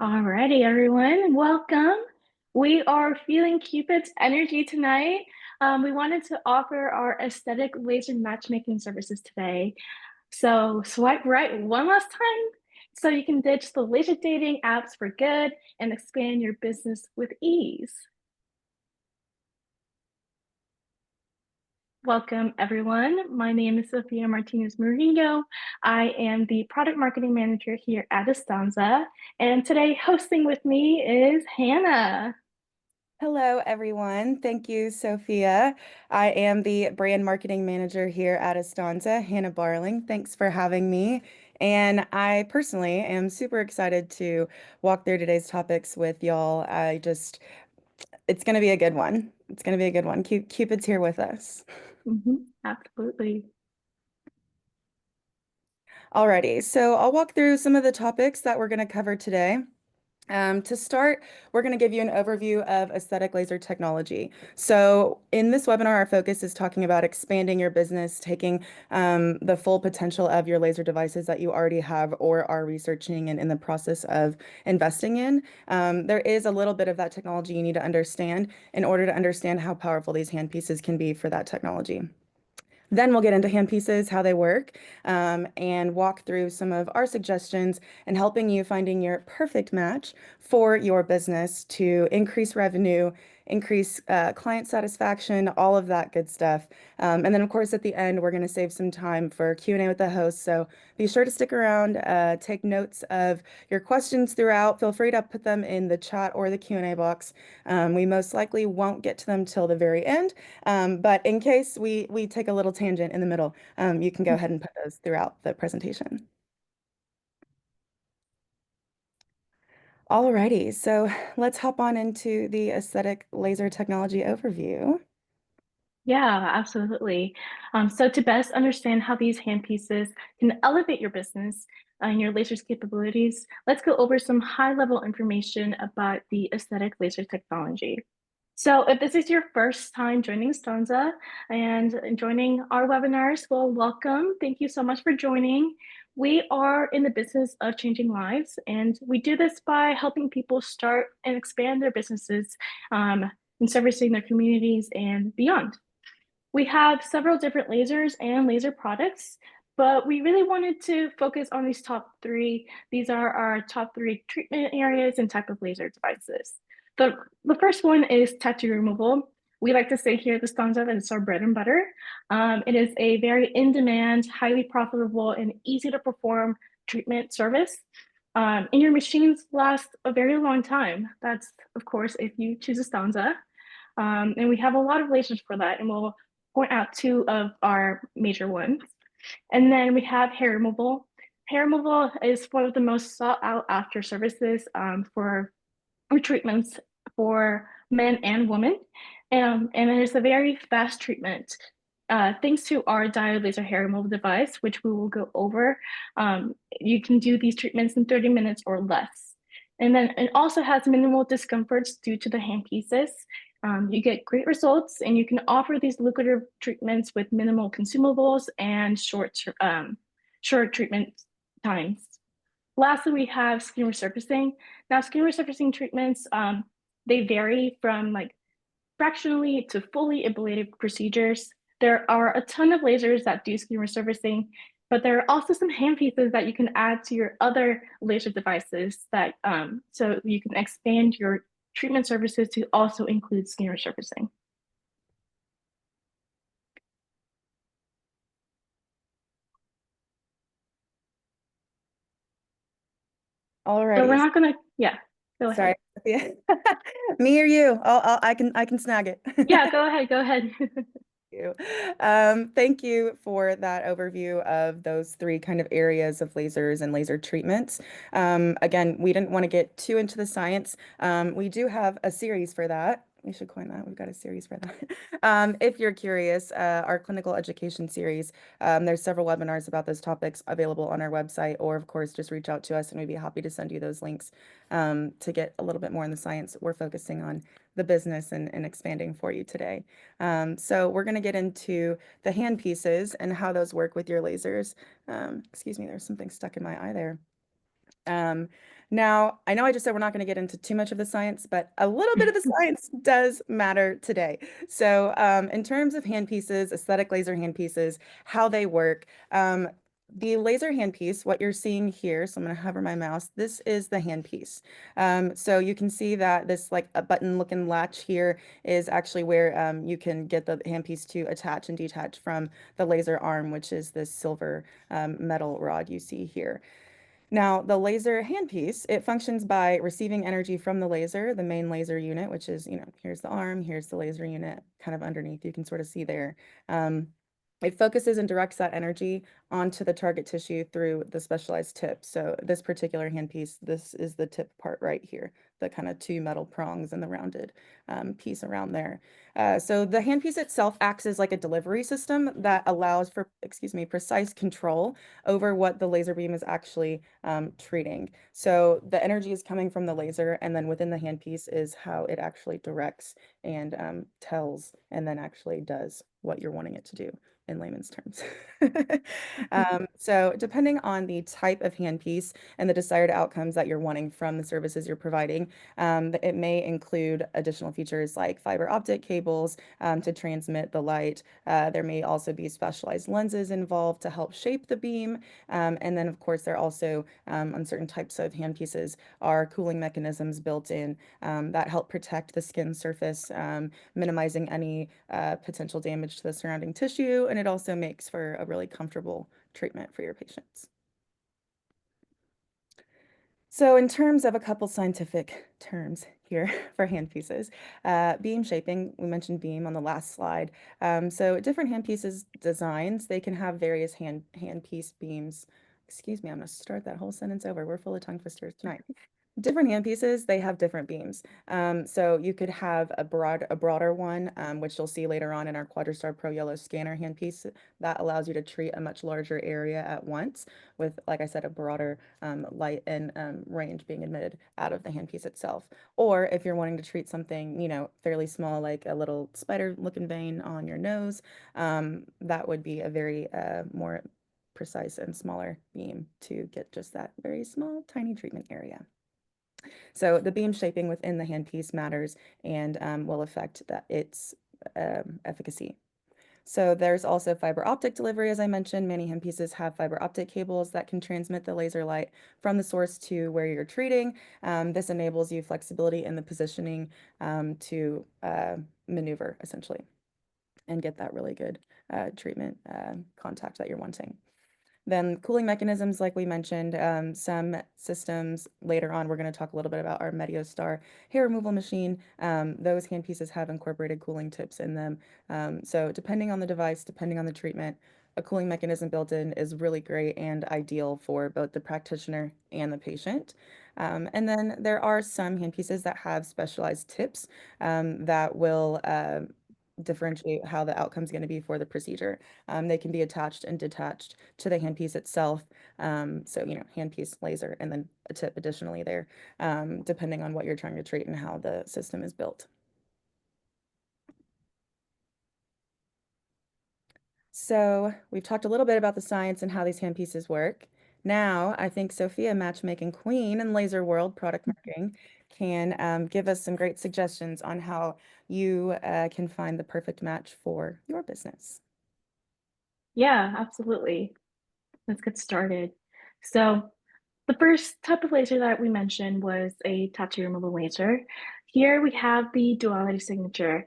Alrighty, everyone, welcome. We are feeling Cupid's energy tonight. We wanted to offer our aesthetic laser matchmaking services today. So swipe right one last time so you can ditch the laser dating apps for good and expand your business with ease. Welcome, everyone. My name is Sophia Martinez Murillo. I am the product marketing manager here at Estanza. And today, hosting with me is Hannah. Hello, everyone. Thank you, Sophia. I am the brand marketing manager here at Estanza, Hannah Barling. Thanks for having me. And I personally am super excited to walk through today's topics with y'all. It's going to be a good one. It's going to be a good one. Cupid's here with us. Absolutely. Alrighty, so I'll walk through some of the topics that we're going to cover today. To start, we're going to give you an overview of aesthetic laser technology. So in this webinar, our focus is talking about expanding your business, taking the full potential of your laser devices that you already have or are researching and in the process of investing in. There is a little bit of that technology you need to understand in order to understand how powerful these handpieces can be for that technology. Then we'll get into handpieces, how they work, and walk through some of our suggestions and helping you finding your perfect match for your business to increase revenue, increase client satisfaction, all of that good stuff. And then, of course, at the end, we're going to save some time for Q&A with the host. So be sure to stick around, take notes of your questions throughout. Feel free to put them in the chat or the Q&A box. We most likely won't get to them till the very end. But in case we take a little tangent in the middle, you can go ahead and put those throughout the presentation. Alrighty, so let's hop on into the aesthetic laser technology overview. Yeah, absolutely. So to best understand how these handpieces can elevate your business and your laser's capabilities, let's go over some high-level information about the aesthetic laser technology. So if this is your first time joining Stanza and joining our webinars, well, welcome. Thank you so much for joining. We are in the business of changing lives, and we do this by helping people start and expand their businesses and servicing their communities and beyond. We have several different lasers and laser products, but we really wanted to focus on these top three. These are our top three treatment areas and type of laser devices. The first one is tattoo removal. We like to say here at the Stanza that it's our bread and butter. It is a very in-demand, highly profitable, and easy to perform treatment service. And your machines last a very long time. That's, of course, if you choose a Stanza. And we have a lot of lasers for that, and we'll point out two of our major ones. And then we have hair removal. Hair removal is one of the most sought out after services for treatments for men and women. And it is a very fast treatment. Thanks to our diode laser hair removal device, which we will go over, you can do these treatments in 30 minutes or less. And then it also has minimal discomforts due to the handpieces. You get great results, and you can offer these lucrative treatments with minimal consumables and short treatment times. Lastly, we have skin resurfacing. Now, skin resurfacing treatments, they vary from like fractionally to fully ablative procedures. There are a ton of lasers that do skin resurfacing, but there are also some handpieces that you can add to your other laser devices that so you can expand your treatment services to also include skin resurfacing. So we're Alrighty, not gonna, yeah, go ahead. sorry, Sophia. Me or you? I can snag it. Yeah, go ahead, go ahead. You. Thank you for that overview of those three kind of areas of lasers and laser treatments. Again, we didn't want to get too into the science. We do have a series for that. We should coin that. We've got a series for that. If you're curious, our clinical education series, there's several webinars about those topics available on our website, or of course, just reach out to us and we'd be happy to send you those links to get a little bit more in the science. We're focusing on the business and expanding for you today. So we're going to get into the hand pieces and how those work with your lasers. Excuse me, there's something stuck in my eye there. Um, Now, I know I just said we're not going to get into too much of the science, but a little bit of the science does matter today. So, in terms of handpieces, aesthetic laser handpieces, how they work, the laser handpiece, what you're seeing here, so I'm going to hover my mouse, this is the handpiece. So you can see that this like a button looking latch here is actually where you can get the handpiece to attach and detach from the laser arm, which is this silver metal rod you see here. Now, the laser handpiece, it functions by receiving energy from the laser, the main laser unit, which is, here's the arm, here's the laser unit, kind of underneath. You can sort of see there. Um, it focuses and directs that energy onto the target tissue through the specialized tip. So this particular handpiece, this is the tip part right here, the kind of two metal prongs and the rounded piece around there. So the handpiece itself acts as like a delivery system that allows for, excuse me, precise control over what the laser beam is actually treating. So the energy is coming from the laser, and then within the handpiece is how it actually directs and tells, and then actually does what you're wanting it to do in layman's terms. So depending on the type of handpiece and the desired outcomes that you're wanting from the services you're providing, it may include additional features like fiber optic cables to transmit the light. There may also be specialized lenses involved to help shape the beam. And then, of course, there are also on certain types of handpieces are cooling mechanisms built in that help protect the skin surface, minimizing any potential damage to the surrounding tissue. And it also makes for a really comfortable treatment for your patients. So in terms of a couple scientific terms here for handpieces, beam shaping, we mentioned beam on the last slide. So different handpieces designs, they can have various handpiece beams. Excuse me, I'm going to start that whole sentence over. We're full of tongue twisters tonight. Different handpieces, they have different beams. So you could have a broader one, which you'll see later on in our Quadristar Pro Yellow scanner handpiece that allows you to treat a much larger area at once with, like I said, a broader light and range being emitted out of the handpiece itself. Or if you're wanting to treat something, fairly small, like a little spider-looking vein on your nose, that would be a very more precise and smaller beam to get just that very small, tiny treatment area. So the beam shaping within the handpiece matters and will affect its efficacy. So there's also fiber optic delivery, as I mentioned. Many handpieces have fiber optic cables that can transmit the laser light from the source to where you're treating. This enables you flexibility in the positioning to maneuver, essentially, and get that really good treatment contact that you're wanting. Then cooling mechanisms, like we mentioned, some systems later on, we're going to talk a little bit about our Mediostar hair removal machine. Those handpieces have incorporated cooling tips in them. So depending on the device, depending on the treatment, a cooling mechanism built in is really great and ideal for both the practitioner and the patient. And then there are some handpieces that have specialized tips that will differentiate how the outcome is going to be for the procedure. They can be attached and detached to the handpiece itself. So, handpiece, laser, and then a tip additionally there, depending on what you're trying to treat and how the system is built. So we've talked a little bit about the science and how these handpieces work. Now, I think Sophia, matchmaking queen in laser world product marketing, can give us some great suggestions on how you can find the perfect match for your business. Yeah, absolutely. Let's get started. So, the first type of laser that we mentioned was a tattoo removal laser. Here we have the duality signature.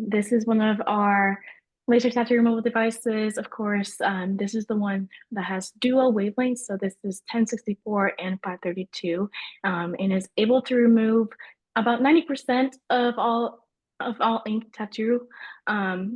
This is one of our laser tattoo removal devices. Of course, this is the one that has dual wavelengths. So this is 1064 and 532, and is able to remove about 90% of all ink tattoo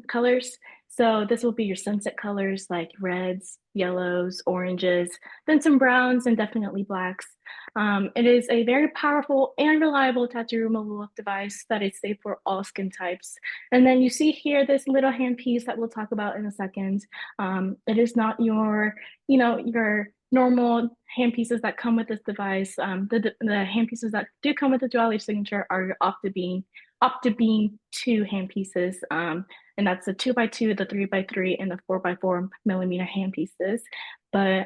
colors. So this will be your sunset colors like reds, yellows, oranges, then some browns and definitely blacks. It is a very powerful and reliable tattoo removal device that is safe for all skin types. And then you see here this little handpiece that we'll talk about in a second. It is not your normal handpieces that come with this device. The handpieces that do come with the duality signature are your Optibeam 2 handpieces. And that's the 2x2, the 3x3, and the 4x4 millimeter handpieces. But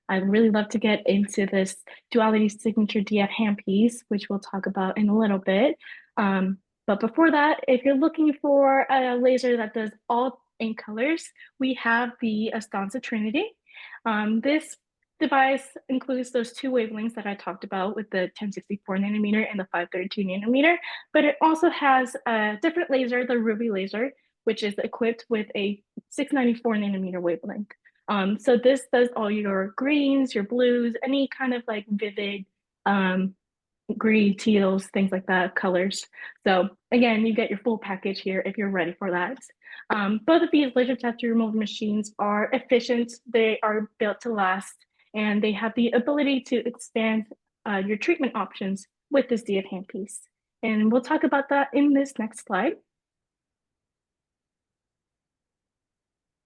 I'd really love to get into this duality signature DF handpiece, which we'll talk about in a little bit. Um, but before that, if you're looking for a laser that does all in colors, we have the Astanza Trinity. This device includes those two wavelengths that I talked about with the 1064 nanometer and the 532 nanometer, but it also has a different laser, the Ruby laser, which is equipped with a 694 nanometer wavelength. So this does all your greens, your blues, any kind of like vivid green, teals, things like that, colors. So again, you get your full package here if you're ready for that. Both of these laser tattoo removal machines are efficient. They are built to last, and they have the ability to expand your treatment options with this DF handpiece. And we'll talk about that in this next slide.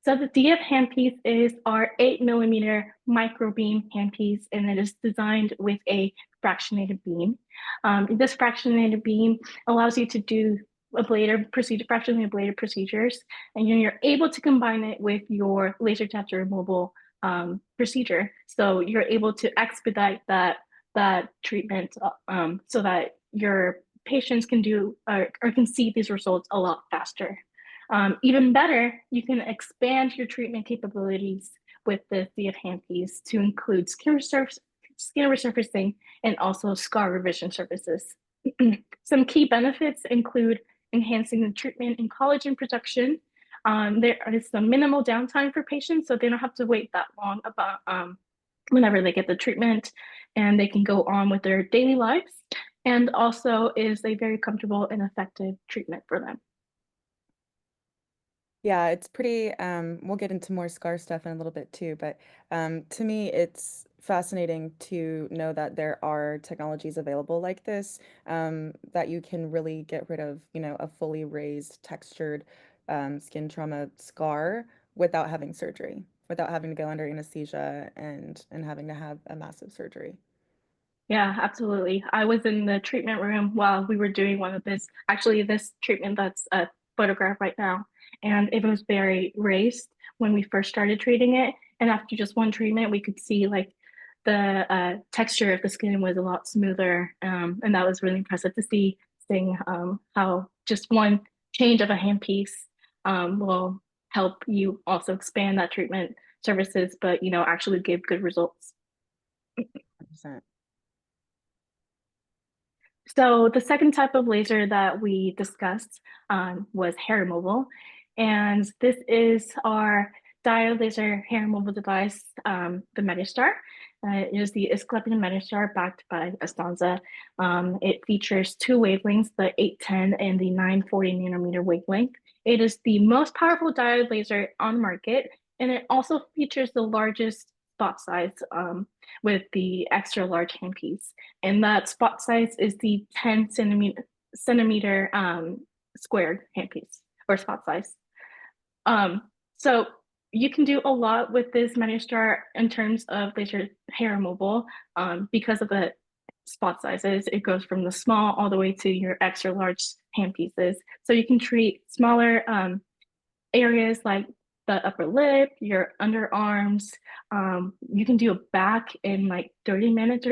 So the DF handpiece is our 8 mm micro beam handpiece, and it is designed with a fractionated beam. This fractionated beam allows you to do fractionally ablative procedures, and you're able to combine it with your laser tattoo removal procedure. So you're able to expedite that treatment so that your patients can do or can see these results a lot faster. Even better, you can expand your treatment capabilities with the DF handpiece to include skin resurfacing and also scar revision services. Some key benefits include enhancing the treatment and collagen production. There is some minimal downtime for patients, so they don't have to wait that long about whenever they get the treatment, and they can go on with their daily lives. And also is a very comfortable and effective treatment for them. Yeah, it's pretty, we'll get into more scar stuff in a little bit too, but to me, it's fascinating to know that there are technologies available like this, that you can really get rid of, a fully raised, textured skin trauma scar without having surgery, without having to go under anesthesia and having to have a massive surgery. Yeah, absolutely. I was in the treatment room while we were doing one of actually this treatment that's a photograph right now. And it was very raised when we first started treating it. And after just one treatment, we could see like the texture of the skin was a lot smoother. And that was really impressive to see, seeing how just one change of a handpiece will help you also expand that treatment services, but actually give good results. 100%. So the second type of laser that we discussed was hair removal. And this is our diode laser hair removal device, the Metastar. It is the Asclepion Metastar backed by Astanza. It features two wavelengths, the 810 and the 940 nanometer wavelength. It is the most powerful diode laser on the market, and it also features the largest spot size with the extra large handpiece. And that spot size is the 10 centimeter squared handpiece or spot size. So you can do a lot with this Metastar in terms of laser hair removal because of the spot sizes. It goes from the small all the way to your extra large handpieces. So you can treat smaller areas like the upper lip, your underarms. You can do a back in like 30 minutes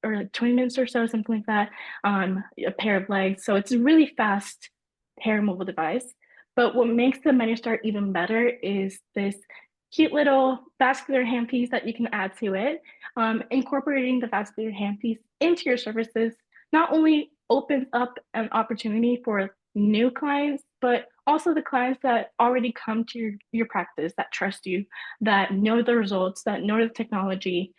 or like 20 minutes or so, something like that, on a pair of legs. So it's a really fast hair removal device. But what makes the Metastar even better is this cute little vascular handpiece that you can add to it. Incorporating the vascular handpiece into your services not only opens up an opportunity for new clients, but also the clients that already come to your practice, that trust you, that know the results, that know the technology.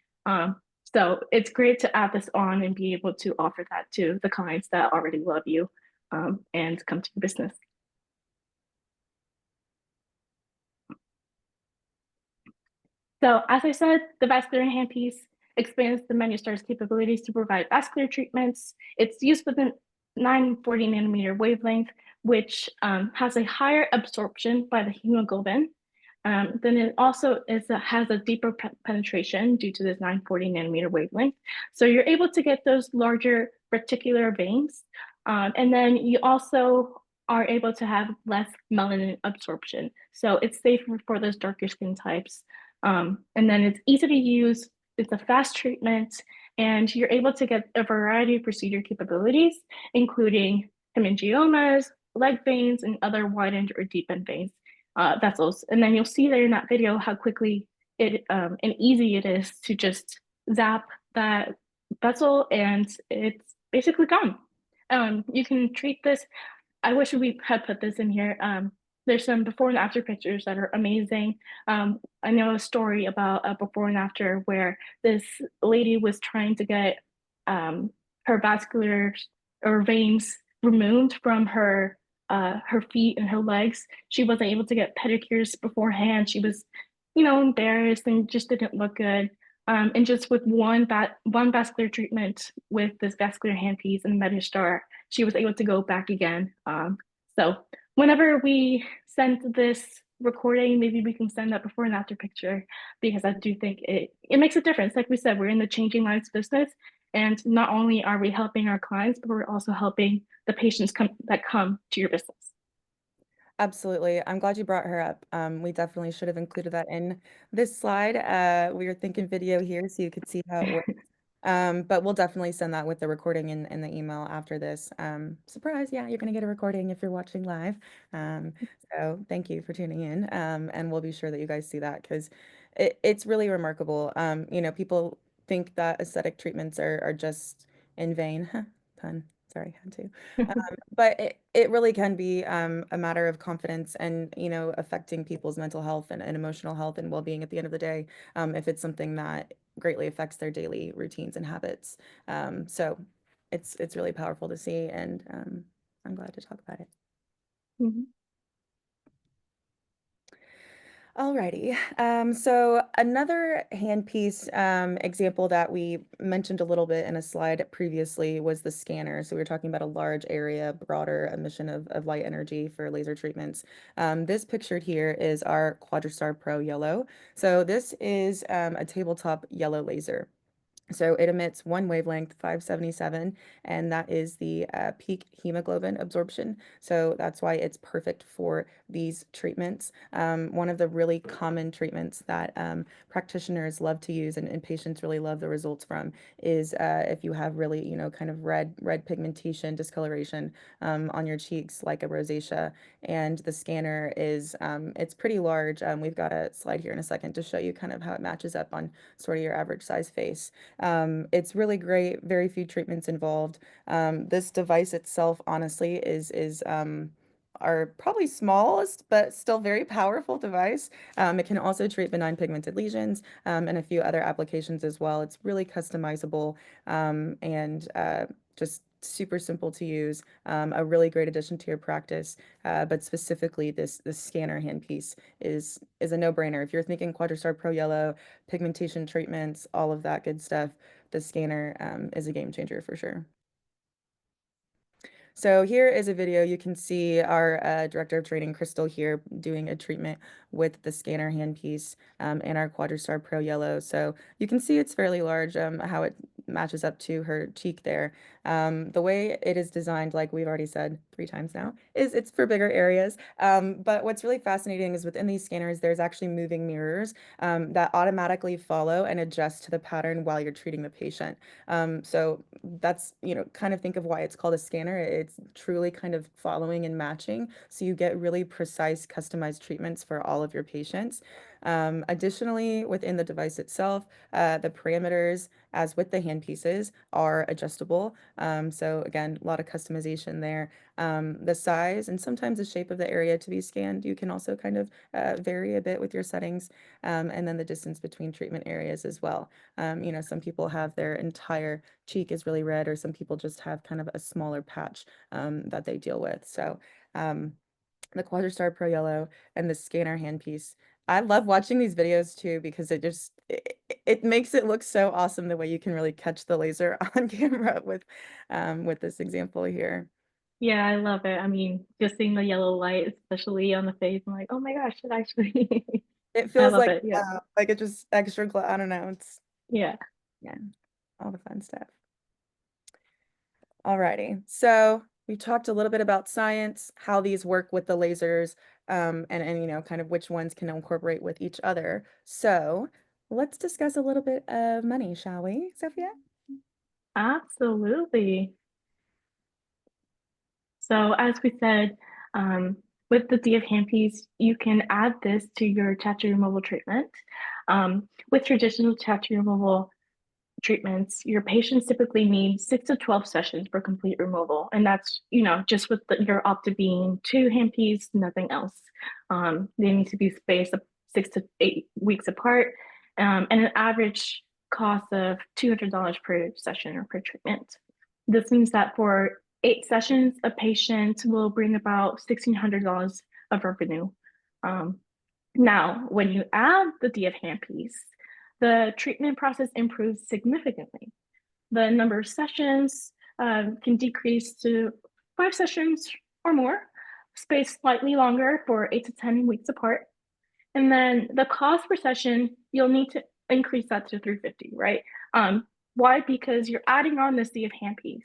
So it's great to add this on and be able to offer that to the clients that already love you and come to your business. So as I said, the vascular handpiece expands the Metastar's capabilities to provide vascular treatments. It's used with a 940 nanometer wavelength, which has a higher absorption by the hemoglobin. Then it also has a deeper penetration due to this 940 nanometer wavelength. So you're able to get those larger reticular veins. And then you also are able to have less melanin absorption. So it's safer for those darker skin types. And then it's easy to use It's a fast treatment, and you're able to get a variety of procedure capabilities, including hemangiomas, leg veins, and other widened or deepened veins vessels. And then you'll see there in that video how quickly it and easy it is to just zap that vessel, and it's basically gone. You can treat this. I wish we had put this in here. There's some before and after pictures that are amazing. I know a story about a before and after where this lady was trying to get um, her vascular or veins removed from her feet and her legs. She wasn't able to get pedicures beforehand. She was, embarrassed and just didn't look good. And just with one vascular treatment with this vascular handpiece and Metastar, she was able to go back again. So whenever we send this recording, maybe we can send that before and after picture because I do think it makes a difference. Like we said, we're in the changing lives business, and not only are we helping our clients, but we're also helping the patients that come to your business. Absolutely. I'm glad you brought her up. We definitely should have included that in this slide. We were thinking video here so you could see how it works. But we'll definitely send that with the recording in the email after this. Surprise, yeah, you're gonna get a recording if you're watching live. Um, so thank you for tuning in. And we'll be sure that you guys see that because it's really remarkable. People think that aesthetic treatments are just in vain. Pun. Sorry, had to. But it really can be a matter of confidence and, affecting people's mental health and emotional health and well-being at the end of the day, if it's something that greatly affects their daily routines and habits. So it's really powerful to see, and I'm glad to talk about it. Mhm. Alrighty. So another handpiece example that we mentioned a little bit in a slide previously was the scanner. So we were talking about a large area, broader emission of light energy for laser treatments. This pictured here is our Quadristar Pro Yellow. So this is a tabletop yellow laser. So it emits one wavelength, 577, and that is the peak hemoglobin absorption. So that's why it's perfect for these treatments. One of the really common treatments that practitioners love to use and patients really love the results from is if you have really, kind of red pigmentation, discoloration on your cheeks, like a rosacea. And the scanner is, it's pretty large. We've got a slide here in a second to show you kind of how it matches up on sort of your average size face. It's really great, very few treatments involved. This device itself, honestly, is our probably smallest but still very powerful device. It can also treat benign pigmented lesions and a few other applications as well. It's really customizable and just super simple to use. A really great addition to your practice. But specifically, this scanner handpiece is a no-brainer. If you're thinking Quadristar Pro Yellow, pigmentation treatments, all of that good stuff, the scanner is a game changer for sure. So here is a video. You can see our director of training, Crystal, here doing a treatment with the scanner handpiece and our Quadristar Pro Yellow. So you can see it's fairly large, how it matches up to her cheek there. The way it is designed, like we've already said 3 times now, is it's for bigger areas. But what's really fascinating is within these scanners, there's actually moving mirrors that automatically follow and adjust to the pattern while you're treating the patient. So that's, kind of think of why it's called a scanner. It's truly kind of following and matching. So you get really precise, customized treatments for all of your patients. Additionally, within the device itself, the parameters, as with the handpieces, are adjustable. So again, a lot of customization there. The size and sometimes the shape of the area to be scanned, you can also kind of vary a bit with your settings, and then the distance between treatment areas as well. Some people have their entire cheek is really red, or some people just have kind of a smaller patch that they deal with. So the Quadristar Pro Yellow and the scanner handpiece. I love watching these videos too because it makes it look so awesome the way you can really catch the laser on camera with this example here. Yeah, I love it. I mean, just seeing the yellow light, especially on the face, I'm like, oh my gosh, it actually, It I feels love it. Yeah. like it just extra I don't know. It's Yeah. yeah, all the fun stuff. Alrighty, so we talked a little bit about science, how these work with the lasers, and kind of which ones can incorporate with each other. So let's discuss a little bit of money, shall we, Sophia? Absolutely. So as we said, with the DF handpiece, you can add this to your tattoo removal treatment. With traditional tattoo removal treatments, your patients typically need 6 to 12 sessions for complete removal. And that's, just with your Optibeam 2 handpiece, nothing else. They need to be spaced 6 to 8 weeks apart, and an average cost of $200 per session or per treatment. This means that for 8 sessions, a patient will bring about $1,600 of revenue. Now, when you add the DF handpiece, the treatment process improves significantly. The number of sessions can decrease to 5 sessions or more, spaced slightly longer for 8 to 10 weeks apart. And then the cost per session, you'll need to increase that to 350, right? Why? Because you're adding on this DF handpiece.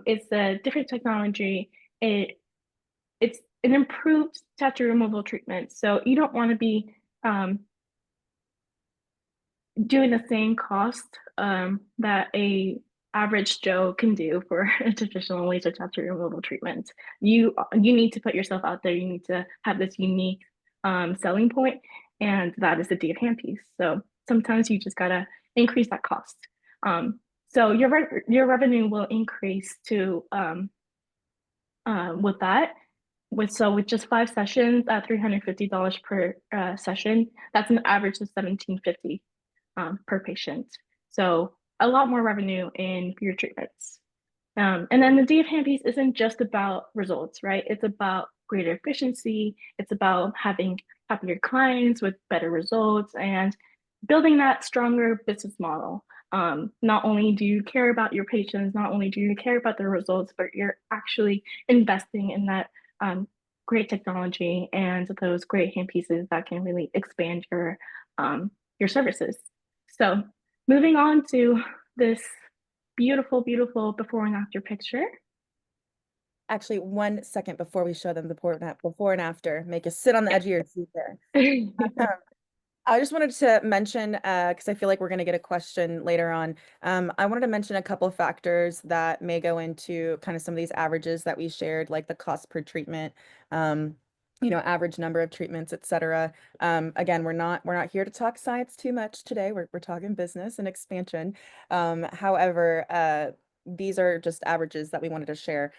It's a different technology. It's an improved tattoo removal treatment. So you don't want to be doing the same cost that a average Joe can do for a traditional laser tattoo removal treatment. You need to put yourself out there. You need to have this unique selling point, and that is the DF handpiece. So sometimes you just gotta increase that cost. So your revenue will increase to with that. With just 5 sessions at $350 per session, that's an average of $1,750 per patient. So a lot more revenue in your treatments. And then the DF handpiece isn't just about results, right? It's about greater efficiency. It's about having happier clients with better results and building that stronger business model. Not only do you care about your patients, not only do you care about the results, but you're actually investing in that great technology and those great handpieces that can really expand your services. So moving on to this beautiful, beautiful before and after picture. Actually, 1 second before we show them the before and after, make us sit on the edge of your seat there. I just wanted to mention, because I feel like we're going to get a question later on. I wanted to mention a couple of factors that may go into kind of some of these averages that we shared, like the cost per treatment, average number of treatments, et cetera. Again, we're not here to talk science too much today. We're talking business and expansion. However, these are just averages that we wanted to share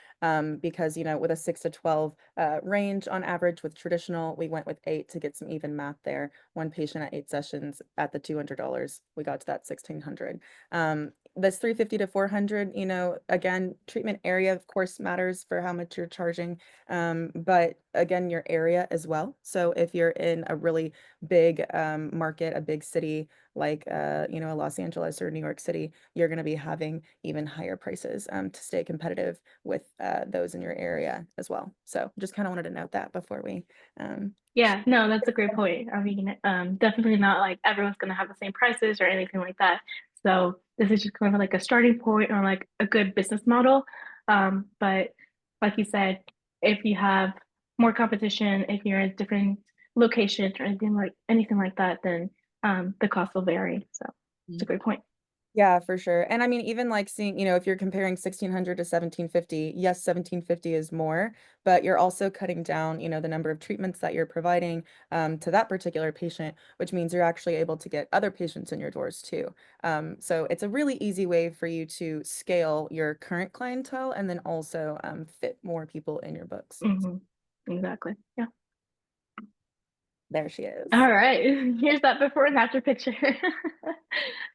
because, with a 6 to 12 range on average with traditional, we went with 8 to get some even math there. One patient at 8 sessions at the $200, we got to that 1,600. This 350 to 400, again, treatment area, of course, matters for how much you're charging. But again, your area as well. So if you're in a really big market, a big city like a Los Angeles or New York City, you're going to be having even higher prices to stay competitive with those in your area as well. So just kind of wanted to note that before we Yeah, no, that's a great point. I mean, definitely not like everyone's gonna have the same prices or anything like that. So this is just kind of like a starting point or like a good business model. But like you said, if you have more competition, if you're in different locations or anything like that, then the cost will vary. So it's a great point. Yeah, for sure. And I mean, even like seeing, if you're comparing 1,600 to 1,750, yes, 1,750 is more, but you're also cutting down, the number of treatments that you're providing to that particular patient, which means you're actually able to get other patients in your doors too. So it's a really easy way for you to scale your current clientele and then also fit more people in your books. Hmm. Exactly. Yeah. There she is. All right, here's that before and after picture.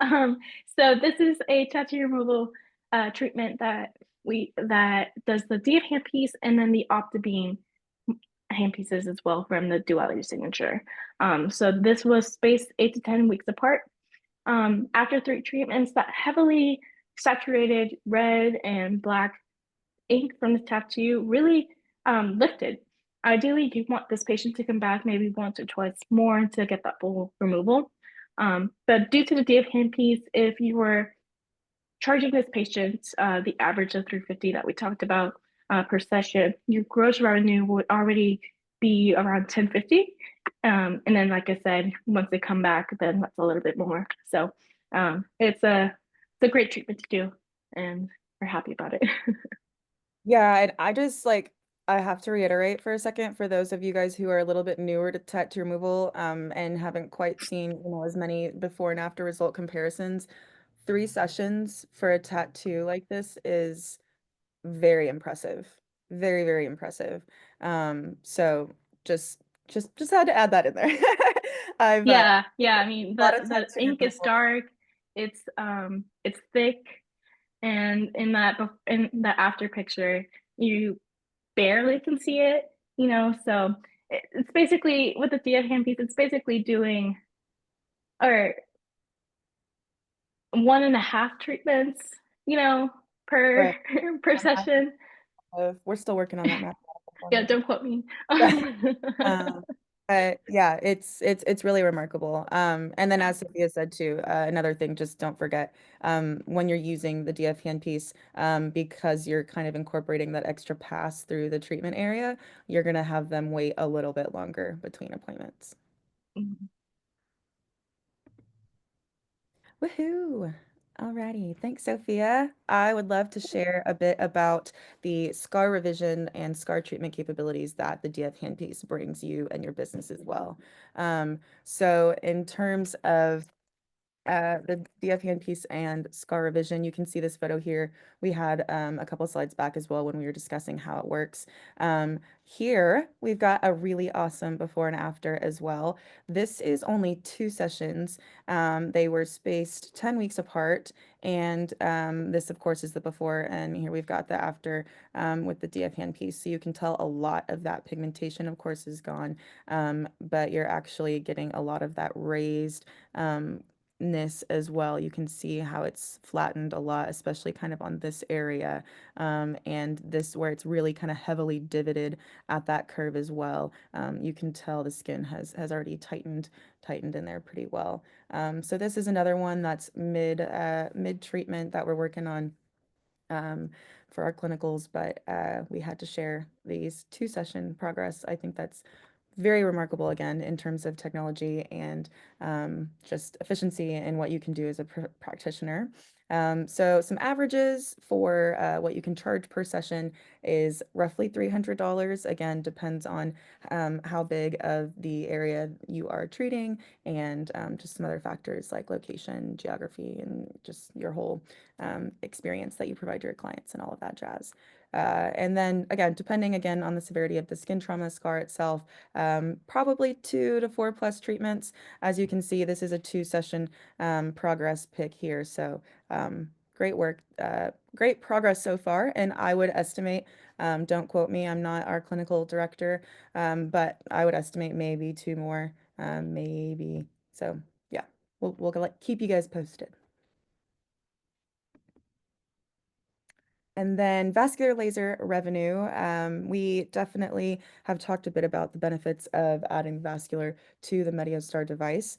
Um, so this is a tattoo removal treatment that does the DF handpiece and then the Optibeam handpieces as well from the duality signature. So this was spaced 8 to 10 weeks apart. After 3 treatments, that heavily saturated red and black ink from the tattoo really lifted. Ideally, you want this patient to come back maybe once or twice more to get that full removal. But due to the DF handpiece, if you were charging this patient the average of 350 that we talked about per session, your gross revenue would already be around 1050. And then, like I said, once they come back, then that's a little bit more. So it's a great treatment to do, and we're happy about it. Yeah, and I just like I have to reiterate for a second for those of you guys who are a little bit newer to tattoo removal and haven't quite seen, as many before and after result comparisons. 3 sessions for a tattoo like this is very impressive. Very, very impressive. So just had to add that in there. I've Yeah, yeah. I mean, a lot of the tattoo ink is removal. dark, it's thick, and in the after picture, you barely can see it, so it's basically with the DF handpiece, it's basically doing or 1.5 treatments, per Right. per session. We're still working on that mathematical Yeah, formula. don't quote me. Um, but yeah, it's really remarkable. And then Yeah. as Sophia said too, another thing, just don't forget, when you're using the DF handpiece, because you're kind of incorporating that extra pass through the treatment area, you're gonna have them wait a little bit longer between appointments. Mhm. Woohoo! Alrighty, thanks, Sophia. I would love to share a bit about the scar revision and scar treatment capabilities that the DF handpiece brings you and your business as well. So in terms of the DF handpiece and scar revision. You can see this photo here. We had a couple slides back as well when we were discussing how it works. Here, we've got a really awesome before and after as well. This is only 2 sessions. They were spaced 10 weeks apart, and this, of course, is the before, and here we've got the after with the DF handpiece. So you can tell a lot of that pigmentation, of course, is gone, but you're actually getting a lot of that raised ness as well. You can see how it's flattened a lot, especially kind of on this area, and this where it's really kind of heavily divoted at that curve as well. You can tell the skin has already tightened in there pretty well. So this is another one that's mid treatment that we're working on um, for our clinicals, but we had to share these 2 session progress. I think that's very remarkable again in terms of technology and just efficiency and what you can do as a practitioner. So some averages for what you can charge per session is roughly $300. Again, depends on how big of the area you are treating and just some other factors like location, geography, and just your whole experience that you provide your clients and all of that jazz. And then again, depending again on the severity of the skin trauma scar itself, probably 2 to 4 plus treatments. As you can see, this is a 2 session progress pick here. So great work, great progress so far. And I would estimate, don't quote me, I'm not our clinical director, but I would estimate maybe 2 more, maybe. So yeah, we'll keep you guys posted. And then vascular laser revenue, we definitely have talked a bit about the benefits of adding vascular to the MediaStar device.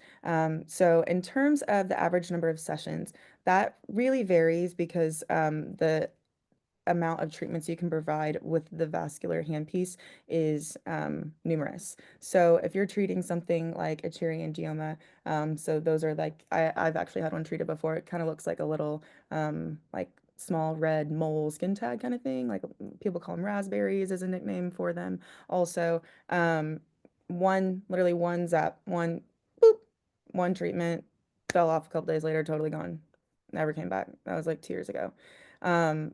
So in terms of the average number of sessions, that really varies because the amount of treatments you can provide with the vascular handpiece is numerous. So if you're treating something like a cherry angioma, so those are like I've actually had one treated before. It kind of looks like a little like small red mole skin tag kind of thing. Like people call them raspberries as a nickname for them. Also, one literally one zap, one boop, one treatment fell off a couple days later, totally gone. Never came back. That was like 2 years ago.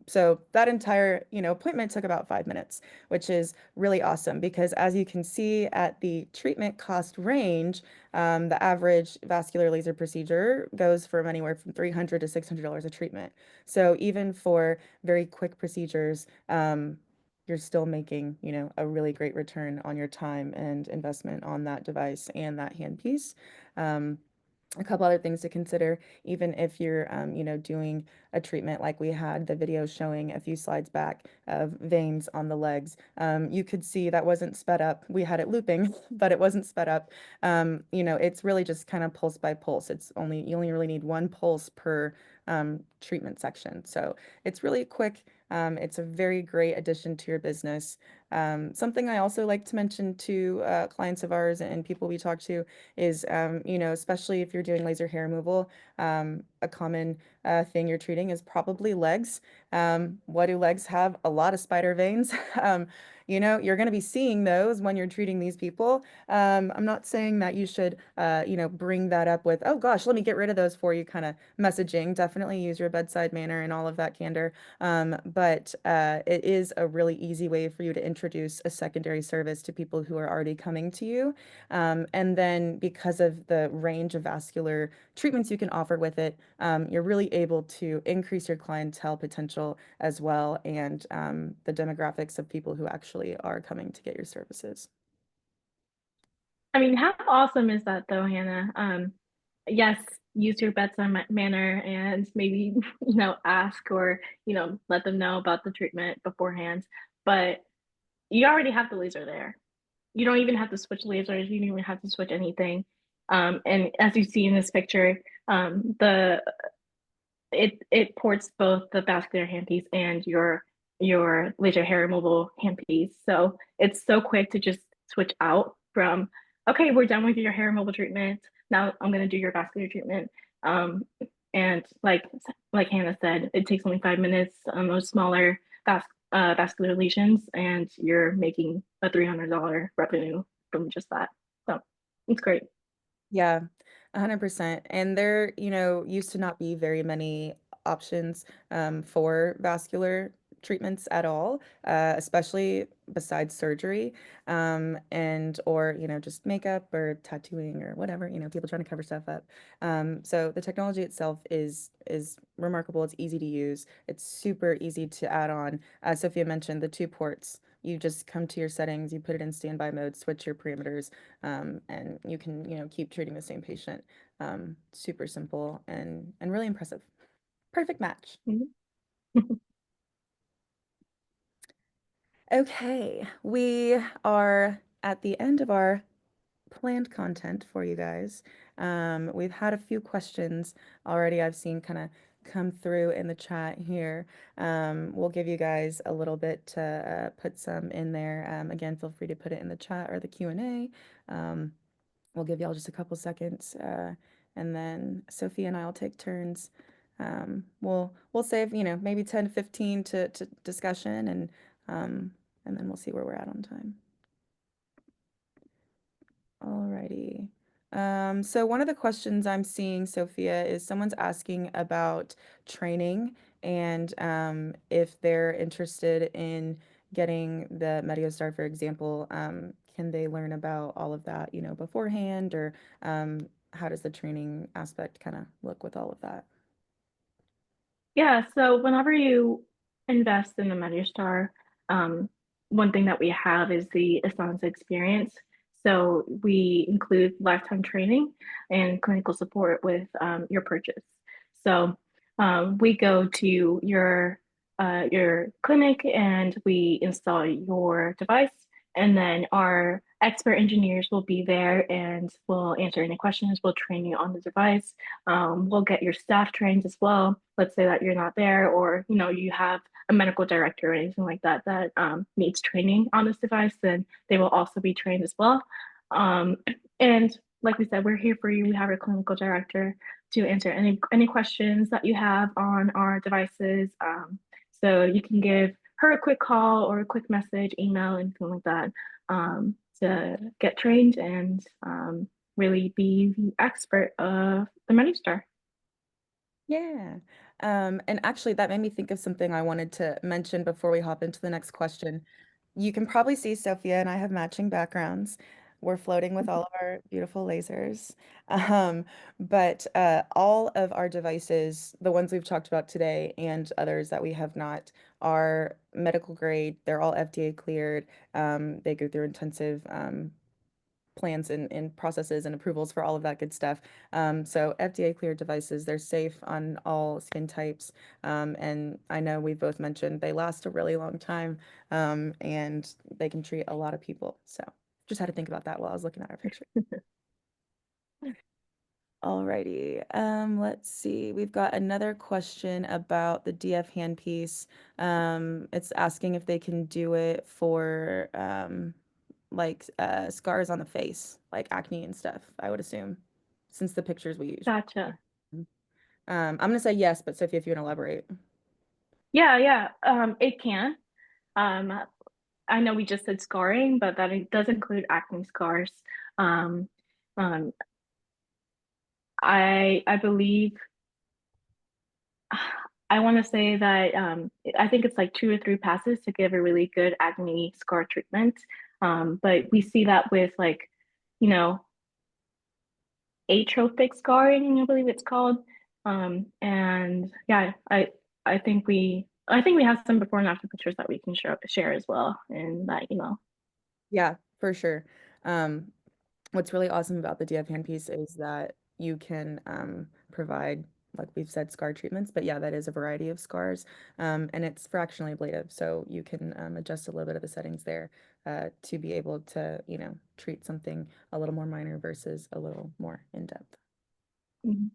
So that entire, appointment took about 5 minutes, which is really awesome because as you can see at the treatment cost range, the average vascular laser procedure goes from anywhere from $300 to $600 a treatment. So even for very quick procedures, you're still making, a really great return on your time and investment on that device and that handpiece. A couple other things to consider, even if you're, doing a treatment like we had the video showing a few slides back of veins on the legs. You could see that wasn't sped up. We had it looping, but it wasn't sped up. It's really just kind of pulse by pulse. You only really need one pulse per treatment section. So it's really quick, It's a very great addition to your business. Something I also like to mention to clients of ours and people we talk to is, especially if you're doing laser hair removal, a common thing you're treating is probably legs. What do legs have? A lot of spider veins. You're going to be seeing those when you're treating these people. I'm not saying that you should, bring that up with, oh gosh, let me get rid of those for you kind of messaging. Definitely use your bedside manner and all of that candor. But it is a really easy way for you to introduce a secondary service to people who are already coming to you. And then because of the range of vascular treatments you can offer with it, you're really able to increase your clientele potential as well and the demographics of people who actually are coming to get your services. I mean, how awesome is that though, Hannah? Yes, use your bedside manner and maybe, ask or, let them know about the treatment beforehand. But you already have the laser there. You don't even have to switch lasers. You don't even have to switch anything. And as you see in this picture, the it ports both the vascular handpiece and your laser hair removal handpiece. So it's so quick to just switch out from, okay, we're done with your hair removal treatment. Now I'm gonna do your vascular treatment. Um, and like Hannah said, it takes only 5 minutes on those smaller vascular lesions, and you're making a $300 revenue from just that. So it's great. Yeah, 100%. And there, used to not be very many options for vascular treatments at all, especially besides surgery, and or, just makeup or tattooing or whatever, people trying to cover stuff up. So the technology itself is remarkable. It's easy to use. It's super easy to add on. Sophia mentioned the two ports. You just come to your settings, you put it in standby mode, switch your parameters, and you can, keep treating the same patient. Super simple and really impressive. Perfect match. Mhm. Okay, we are at the end of our planned content for you guys. We've had a few questions already I've seen kind of come through in the chat here. We'll give you guys a little bit to put some in there. Again, feel free to put it in the chat or the Q&A. We'll give y'all just a couple seconds, and then Sophie and I will take turns. We'll save, maybe 10 to 15 to discussion um, and then we'll see where we're at on time. Alrighty. So one of the questions I'm seeing, Sophia, is someone's asking about training and if they're interested in getting the MediaStar, for example, can they learn about all of that, beforehand, or how does the training aspect kind of look with all of that? Yeah, so whenever you invest in the MediaStar, um, one thing that we have is the Asana experience. So we include lifetime training and clinical support with your purchase. So we go to your clinic and we install your device, and then our expert engineers will be there and will answer any questions. We'll train you on the device. We'll get your staff trained as well. Let's say that you're not there, or you have a medical director or anything like that that needs training on this device, then they will also be trained as well. Um, and like we said, we're here for you. We have our clinical director to answer any questions that you have on our devices. So you can give her a quick call or a quick message, email, anything like that, to get trained and really be the expert of the MediStar. Yeah. And actually, that made me think of something I wanted to mention before we hop into the next question. You can probably see Sophia and I have matching backgrounds. We're floating with all of our beautiful lasers. Um, but all of our devices, the ones we've talked about today and others that we have not, are medical grade. They're all FDA cleared. They go through intensive plans and processes and approvals for all of that good stuff. So FDA cleared devices, they're safe on all skin types. And I know we've both mentioned they last a really long time, and they can treat a lot of people. So just had to think about that while I was looking at our picture. Alrighty. Let's see. We've got another question about the DF handpiece. It's asking if they can do it for like scars on the face, like acne and stuff, I would assume, since the pictures we use. Gotcha. I'm gonna say yes, but Sophie, if you want to elaborate. Yeah, yeah. It can. Um, I know we just said scarring, but that it does include acne scars. Um, um, I believe I want to say that I think it's like 2 or 3 passes to give a really good acne scar treatment. But we see that with like, you know, atrophic scarring, I believe it's called. And yeah, I think we have some before and after pictures that we can share as well in that email. Yeah, for sure. Um, what's really awesome about the DF handpiece is that you can provide, like we've said, scar treatments, but yeah, that is a variety of scars, and it's fractionally ablative, so you can adjust a little bit of the settings there to be able to, treat something a little more minor versus a little more in depth. Mhm.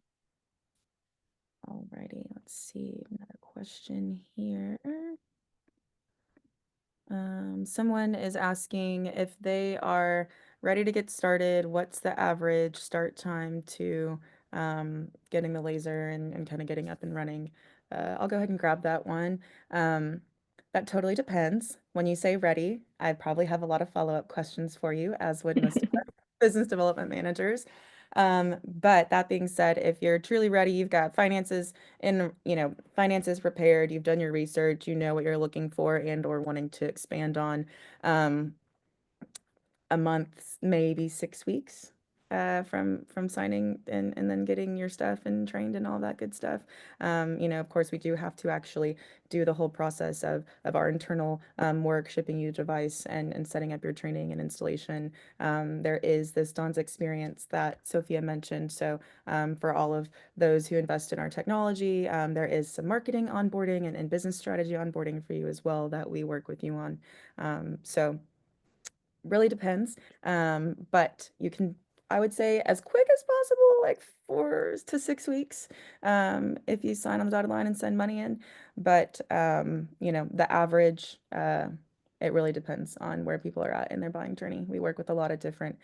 Alrighty, let's see another question here. Someone is asking if they are ready to get started, what's the average start time to getting the laser and kind of getting up and running? I'll go ahead and grab that one. Um, that totally depends. When you say ready, I probably have a lot of follow-up questions for you, as would most of our business development managers. But that being said, if you're truly ready, you've got finances prepared, you've done your research, you know what you're looking for and or wanting to expand on, um, a month, maybe 6 weeks from signing and then getting your stuff and trained and all that good stuff. Of course, we do have to actually do the whole process of our internal work, shipping you the device and setting up your training and installation. There is this DONS experience that Sophia mentioned. So for all of those who invest in our technology, there is some marketing onboarding and business strategy onboarding for you as well that we work with you on. So really depends. But you can, I would say, as quick as possible, like 4 to 6 weeks, if you sign on the dotted line and send money in. But the average, it really depends on where people are at in their buying journey. We work with a lot of different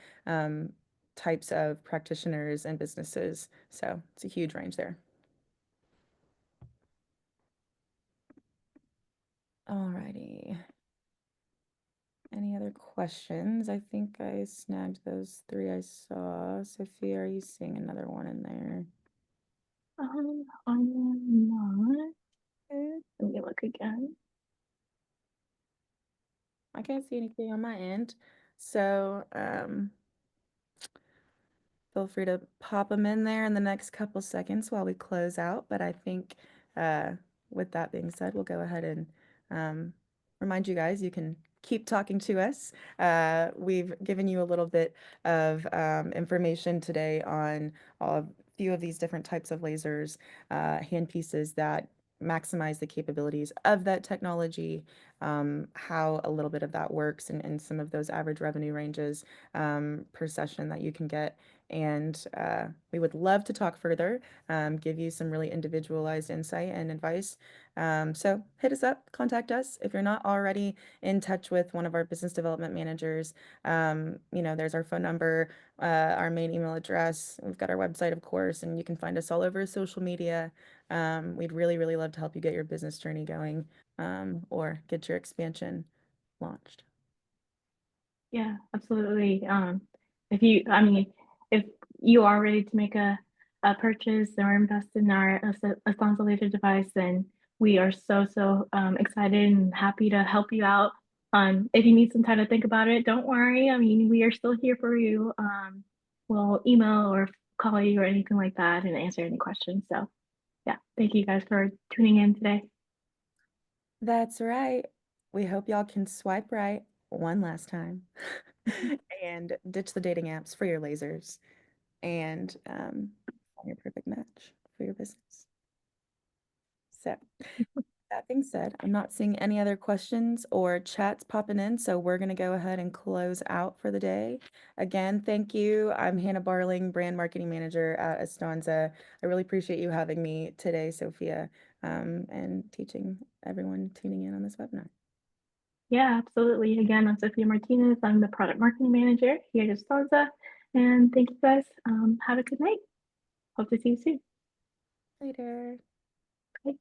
types of practitioners and businesses, so it's a huge range there. Alrighty. Any other questions? I think I snagged those three I saw. Sophia, are you seeing another one in there? I'm not. Let me look again. I can't see anything on my end. So, feel free to pop them in there in the next couple seconds while we close out. But I think uh, with that being said, we'll go ahead and um, remind you guys you can keep talking to us. We've given you a little bit of information today on a few of these different types of lasers, hand pieces that maximize the capabilities of that technology, how a little bit of that works, and some of those average revenue ranges per session that you can get. And we would love to talk further, give you some really individualized insight and advice. So hit us up, contact us. If you're not already in touch with one of our business development managers, there's our phone number, our main email address. We've got our website, of course, and you can find us all over social media. We'd really, really love to help you get your business journey going, or get your expansion launched. Yeah, absolutely. I mean, if you are ready to make a purchase or invest in our Astanza device, then we are so excited and happy to help you out. If you need some time to think about it, don't worry. I mean, we are still here for you. We'll email or call you or anything like that and answer any questions. So, yeah, thank you guys for tuning in today. That's right. We hope y'all can swipe right one last time and ditch the dating apps for your lasers and find your perfect match for your business. So, That being said, I'm not seeing any other questions or chats popping in, so we're going to go ahead and close out for the day. Again, thank you. I'm Hannah Barling, Brand Marketing Manager at Estanza. I really appreciate you having me today, Sophia, and teaching everyone tuning in on this webinar. Yeah, absolutely. Again, I'm Sophia Martinez. I'm the product marketing manager here at Estalza. And thank you guys. Have a good night. Hope to see you soon. Later. Bye.